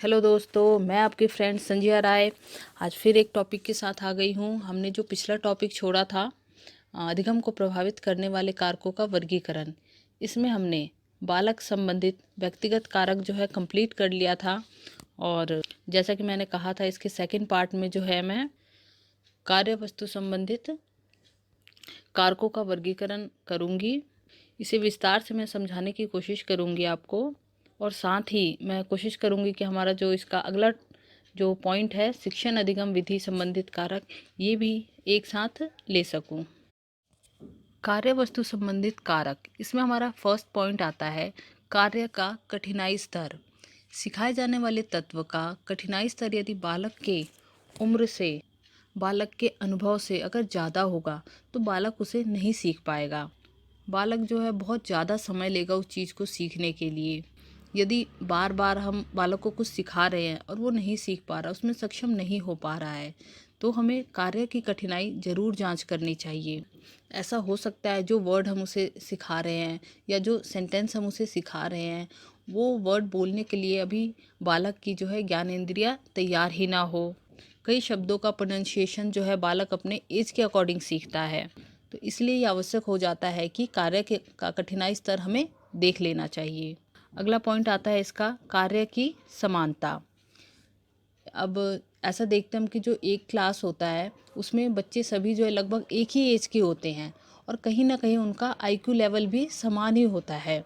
Hello दोस्तों, मैं आपकी फ्रेंड संजिया राय आज फिर एक टॉपिक के साथ आ गई हूँ। हमने जो पिछला टॉपिक छोड़ा था अधिगम को प्रभावित करने वाले कारकों का वर्गीकरण, इसमें हमने बालक संबंधित व्यक्तिगत कारक जो है कंप्लीट कर लिया था। और जैसा कि मैंने कहा था, इसके सेकंड पार्ट में जो है मैं कार्य वस्तु संबंधित कारकों का वर्गीकरण करूँगी। इसे विस्तार से मैं समझाने की कोशिश करूँगी आपको, और साथ ही मैं कोशिश करूँगी कि हमारा जो इसका अगला जो पॉइंट है शिक्षण अधिगम विधि संबंधित कारक, ये भी एक साथ ले सकूँ। कार्य वस्तु संबंधित कारक, इसमें हमारा फर्स्ट पॉइंट आता है कार्य का कठिनाई स्तर। सिखाए जाने वाले तत्व का कठिनाई स्तर यदि बालक के उम्र से, बालक के अनुभव से अगर ज़्यादा होगा तो बालक उसे नहीं सीख पाएगा। बालक जो है बहुत ज़्यादा समय लेगा उस चीज़ को सीखने के लिए। यदि बार बार हम बालक को कुछ सिखा रहे हैं और वो नहीं सीख पा रहा, उसमें सक्षम नहीं हो पा रहा है, तो हमें कार्य की कठिनाई ज़रूर जांच करनी चाहिए। ऐसा हो सकता है जो वर्ड हम उसे सिखा रहे हैं या जो सेंटेंस हम उसे सिखा रहे हैं, वो वर्ड बोलने के लिए अभी बालक की जो है ज्ञानेंद्रियाँ तैयार ही ना हो। कई शब्दों का प्रोनाउंसिएशन जो है बालक अपने एज के अकॉर्डिंग सीखता है, तो इसलिए ये आवश्यक हो जाता है कि कार्य का कठिनाई स्तर हमें देख लेना चाहिए। अगला पॉइंट आता है इसका कार्य की समानता। अब ऐसा देखते हैं कि जो एक क्लास होता है उसमें बच्चे सभी जो है लगभग एक ही एज के होते हैं, और कहीं ना कहीं उनका आईक्यू लेवल भी समान ही होता है।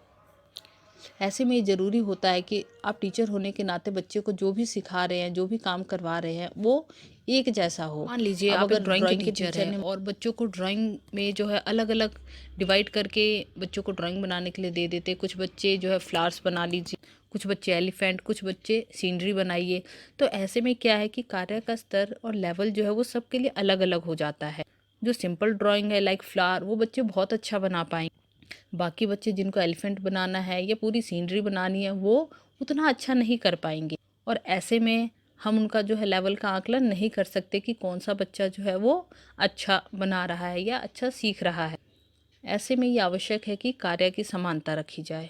ऐसे में ज़रूरी होता है कि आप टीचर होने के नाते बच्चे को जो भी सिखा रहे हैं, जो भी काम करवा रहे हैं, वो एक जैसा हो। मान लीजिए आप अगर ड्राइंग के टीचर हैं और बच्चों को ड्राइंग में जो है अलग अलग डिवाइड करके बच्चों को ड्राइंग बनाने के लिए दे देते। कुछ बच्चे जो है फ्लावर्स बना लीजिए, कुछ बच्चे एलिफेंट, कुछ बच्चे सीनरी बनाइए। तो ऐसे में क्या है कि कार्य का स्तर और लेवल जो है वो सबके लिए अलग अलग हो जाता है। जो सिंपल ड्राइंग है लाइक फ्लावर, वो बच्चे बहुत अच्छा बना पाएंगे। बाकी बच्चे जिनको एलिफेंट बनाना है या पूरी सीनरी बनानी है, वो उतना अच्छा नहीं कर पाएंगे। और ऐसे में हम उनका जो है लेवल का आकलन नहीं कर सकते कि कौन सा बच्चा जो है वो अच्छा बना रहा है या अच्छा सीख रहा है। ऐसे में ये आवश्यक है कि कार्य की समानता रखी जाए।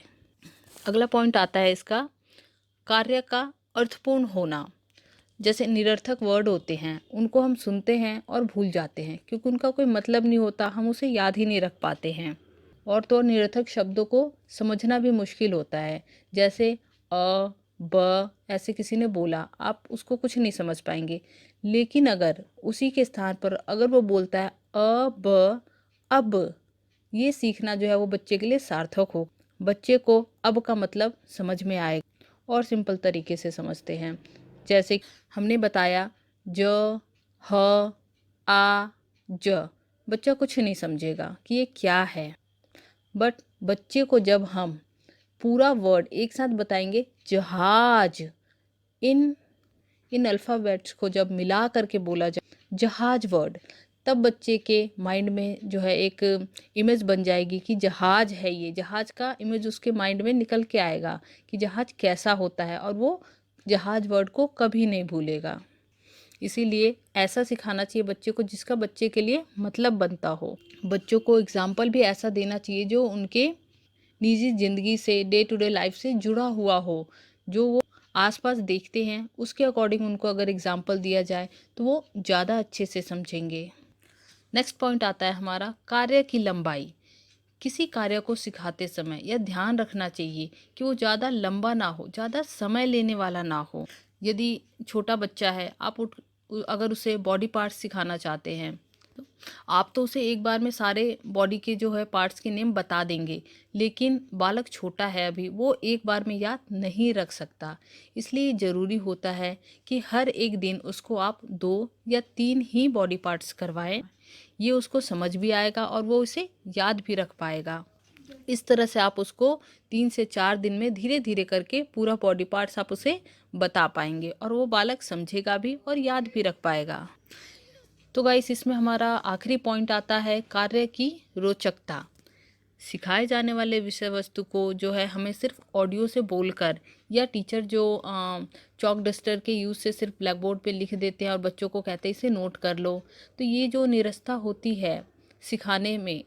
अगला पॉइंट आता है इसका कार्य का अर्थपूर्ण होना। जैसे निरर्थक वर्ड होते हैं, उनको हम सुनते हैं और भूल जाते हैं क्योंकि उनका कोई मतलब नहीं होता, हम उसे याद ही नहीं रख पाते हैं। और तो निरर्थक शब्दों को समझना भी मुश्किल होता है। जैसे अ, ब ऐसे किसी ने बोला, आप उसको कुछ नहीं समझ पाएंगे। लेकिन अगर उसी के स्थान पर अगर वो बोलता है अ ब अब, ये सीखना जो है वो बच्चे के लिए सार्थक हो। बच्चे को अब का मतलब समझ में आएगा और सिंपल तरीके से समझते हैं। जैसे हमने बताया ज, ह, आ, ज, बच्चा कुछ नहीं समझेगा कि ये क्या है। बट बच्चे को जब हम पूरा वर्ड एक साथ बताएंगे, जहाज, इन इन अल्फ़ाबेट्स को जब मिला करके बोला जाए जहाज वर्ड, तब बच्चे के माइंड में जो है एक इमेज बन जाएगी कि जहाज है। ये जहाज का इमेज उसके माइंड में निकल के आएगा कि जहाज कैसा होता है, और वो जहाज वर्ड को कभी नहीं भूलेगा। इसीलिए ऐसा सिखाना चाहिए बच्चे को जिसका बच्चे के लिए मतलब बनता हो। बच्चों को एग्जाम्पल भी ऐसा देना चाहिए जो उनके निजी ज़िंदगी से, डे टू डे लाइफ से जुड़ा हुआ हो। जो वो आसपास देखते हैं उसके अकॉर्डिंग उनको अगर एग्जाम्पल दिया जाए तो वो ज़्यादा अच्छे से समझेंगे। नेक्स्ट पॉइंट आता है हमारा कार्य की लंबाई। किसी कार्य को सिखाते समय यह ध्यान रखना चाहिए कि वो ज़्यादा लंबा ना हो, ज़्यादा समय लेने वाला ना हो। यदि छोटा बच्चा है, आप अगर उसे बॉडी पार्ट्स सिखाना चाहते हैं, आप तो उसे एक बार में सारे बॉडी के जो है पार्ट्स के नेम बता देंगे, लेकिन बालक छोटा है अभी, वो एक बार में याद नहीं रख सकता। इसलिए ज़रूरी होता है कि हर एक दिन उसको आप 2 या 3 ही बॉडी पार्ट्स करवाएं। ये उसको समझ भी आएगा और वो उसे याद भी रख पाएगा। इस तरह से आप उसको 3 से 4 दिन में धीरे धीरे करके पूरा बॉडी पार्ट्स आप उसे बता पाएंगे, और वो बालक समझेगा भी और याद भी रख पाएगा। तो गाइस, इसमें हमारा आखिरी पॉइंट आता है कार्य की रोचकता। सिखाए जाने वाले विषय वस्तु को जो है हमें सिर्फ ऑडियो से बोलकर, या टीचर जो चॉक डस्टर के यूज़ से सिर्फ ब्लैक बोर्ड पे लिख देते हैं और बच्चों को कहते हैं इसे नोट कर लो, तो ये जो निरस्ता होती है सिखाने में,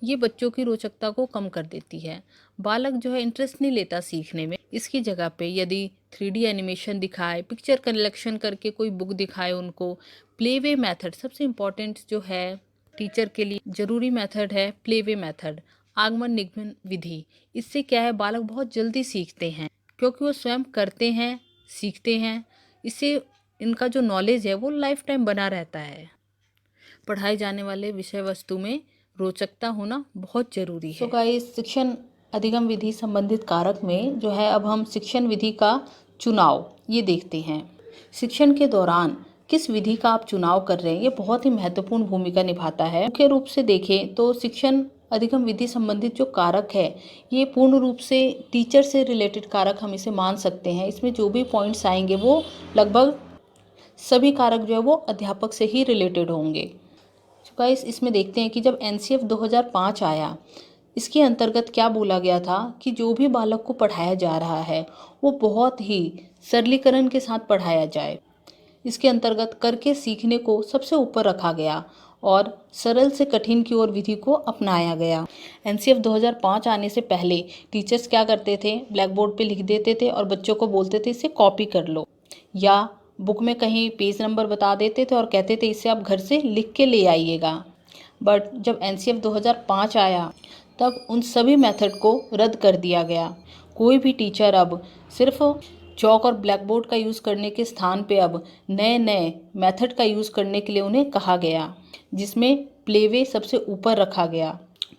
ये बच्चों की रोचकता को कम कर देती है। बालक जो है इंटरेस्ट नहीं लेता सीखने में। इसकी जगह पे यदि 3D एनिमेशन दिखाए, पिक्चर कलेक्शन करके कोई बुक दिखाए उनको, प्ले वे मेथड सबसे इम्पॉर्टेंट जो है टीचर के लिए ज़रूरी मेथड है प्ले वे मेथड, आगमन निगमन विधि। इससे क्या है, बालक बहुत जल्दी सीखते हैं क्योंकि वो स्वयं करते हैं, सीखते हैं। इससे इनका जो नॉलेज है वो लाइफ टाइम बना रहता है। पढ़ाए जाने वाले विषय वस्तु में रोचकता होना बहुत ज़रूरी है। गाइस, शिक्षण अधिगम विधि संबंधित कारक में जो है, अब हम शिक्षण विधि का चुनाव ये देखते हैं। शिक्षण के दौरान किस विधि का आप चुनाव कर रहे हैं, ये बहुत ही महत्वपूर्ण भूमिका निभाता है। मुख्य रूप से देखें तो शिक्षण अधिगम विधि संबंधित जो कारक है, ये पूर्ण रूप से टीचर से रिलेटेड कारक हम इसे मान सकते हैं। इसमें जो भी पॉइंट्स आएंगे वो लगभग सभी कारक जो है वो अध्यापक से ही रिलेटेड होंगे। गाइस, इसमें देखते हैं कि जब NCF 2005 आया, इसके अंतर्गत क्या बोला गया था कि जो भी बालक को पढ़ाया जा रहा है वो बहुत ही सरलीकरण के साथ पढ़ाया जाए। इसके अंतर्गत करके सीखने को सबसे ऊपर रखा गया और सरल से कठिन की ओर विधि को अपनाया गया। NCF 2005 आने से पहले टीचर्स क्या करते थे, ब्लैक बोर्ड पे लिख देते थे और बच्चों को बोलते थे इसे कॉपी कर लो, या बुक में कहीं पेज नंबर बता देते थे और कहते थे इसे आप घर से लिख के ले आइएगा। बट जब NCF 2005 आया तब उन सभी मेथड को रद्द कर दिया गया। कोई भी टीचर अब सिर्फ चौक और ब्लैक बोर्ड का यूज़ करने के स्थान पे अब नए नए मेथड का यूज़ करने के लिए उन्हें कहा गया, जिसमें प्लेवे सबसे ऊपर रखा गया।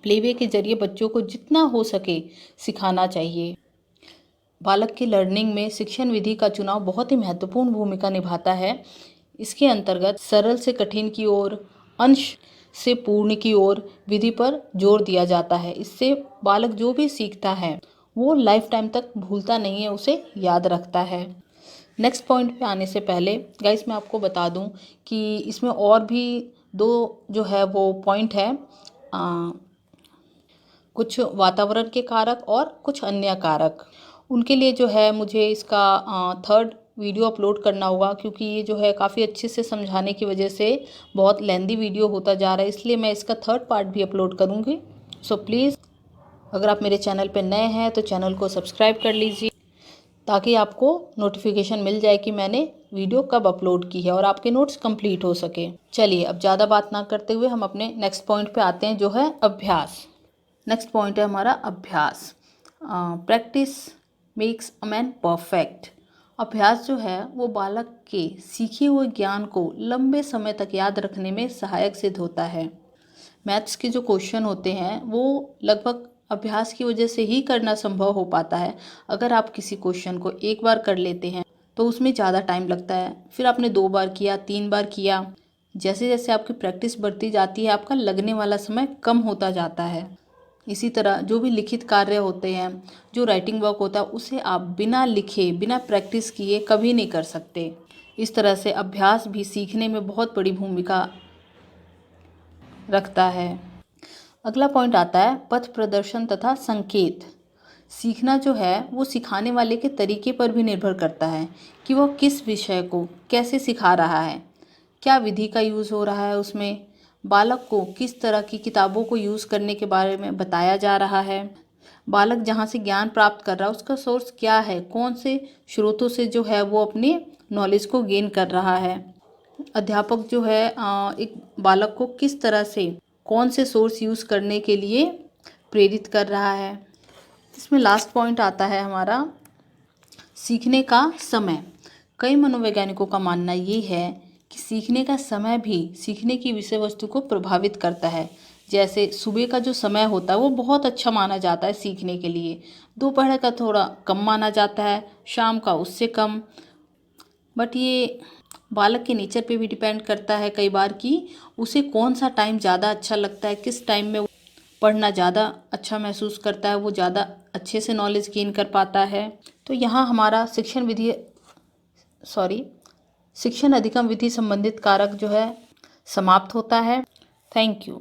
प्लेवे के जरिए बच्चों को जितना हो सके सिखाना चाहिए। बालक की लर्निंग में शिक्षण विधि का चुनाव बहुत ही महत्वपूर्ण भूमिका निभाता है। इसके अंतर्गत सरल से कठिन की ओर, अंश से पूर्ण की ओर विधि पर जोर दिया जाता है। इससे बालक जो भी सीखता है वो लाइफ टाइम तक भूलता नहीं है, उसे याद रखता है। नेक्स्ट पॉइंट पे आने से पहले गाइस मैं आपको बता दूं कि इसमें और भी दो जो है वो पॉइंट है, कुछ वातावरण के कारक और कुछ अन्य कारक। उनके लिए जो है मुझे इसका थर्ड वीडियो अपलोड करना होगा, क्योंकि ये जो है काफ़ी अच्छे से समझाने की वजह से बहुत लेंदी वीडियो होता जा रहा है, इसलिए मैं इसका थर्ड पार्ट भी अपलोड करूँगी। सो प्लीज़, अगर आप मेरे चैनल पर नए हैं तो चैनल को सब्सक्राइब कर लीजिए ताकि आपको नोटिफिकेशन मिल जाए कि मैंने वीडियो कब अपलोड की है और आपके नोट्स कंप्लीट हो सके। चलिए, अब ज़्यादा बात ना करते हुए हम अपने नेक्स्ट पॉइंट पे आते हैं, जो है अभ्यास। नेक्स्ट पॉइंट है हमारा अभ्यास। Practice makes a man perfect. अभ्यास जो है वो बालक के सीखे हुए ज्ञान को लंबे समय तक याद रखने में सहायक सिद्ध होता है। मैथ्स के जो क्वेश्चन होते हैं वो लगभग अभ्यास की वजह से ही करना संभव हो पाता है। अगर आप किसी क्वेश्चन को एक बार कर लेते हैं तो उसमें ज़्यादा टाइम लगता है, फिर आपने 2 बार किया, 3 बार किया, जैसे जैसे आपकी प्रैक्टिस बढ़ती जाती है आपका लगने वाला समय कम होता जाता है। इसी तरह जो भी लिखित कार्य होते हैं, जो राइटिंग वर्क होता है, उसे आप बिना लिखे, बिना प्रैक्टिस किए कभी नहीं कर सकते। इस तरह से अभ्यास भी सीखने में बहुत बड़ी भूमिका रखता है। अगला पॉइंट आता है पथ प्रदर्शन तथा संकेत। सीखना जो है वो सिखाने वाले के तरीके पर भी निर्भर करता है कि वह किस विषय को कैसे सिखा रहा है, क्या विधि का यूज़ हो रहा है, उसमें बालक को किस तरह की किताबों को यूज़ करने के बारे में बताया जा रहा है, बालक जहाँ से ज्ञान प्राप्त कर रहा है उसका सोर्स क्या है, कौन से स्रोतों से जो है वो अपनी नॉलेज को गेन कर रहा है, अध्यापक जो है एक बालक को किस तरह से कौन से सोर्स यूज़ करने के लिए प्रेरित कर रहा है। इसमें लास्ट पॉइंट आता है हमारा सीखने का समय। कई मनोवैज्ञानिकों का मानना ये है कि सीखने का समय भी सीखने की विषय वस्तु को प्रभावित करता है। जैसे सुबह का जो समय होता है वो बहुत अच्छा माना जाता है सीखने के लिए, दोपहर का थोड़ा कम माना जाता है, शाम का उससे कम। बट ये बालक के नेचर पे भी डिपेंड करता है कई बार कि उसे कौन सा टाइम ज़्यादा अच्छा लगता है, किस टाइम में पढ़ना ज़्यादा अच्छा महसूस करता है, वो ज़्यादा अच्छे से नॉलेज गेन कर पाता है। तो यहाँ हमारा शिक्षण अधिगम विधि संबंधित कारक जो है समाप्त होता है। Thank you.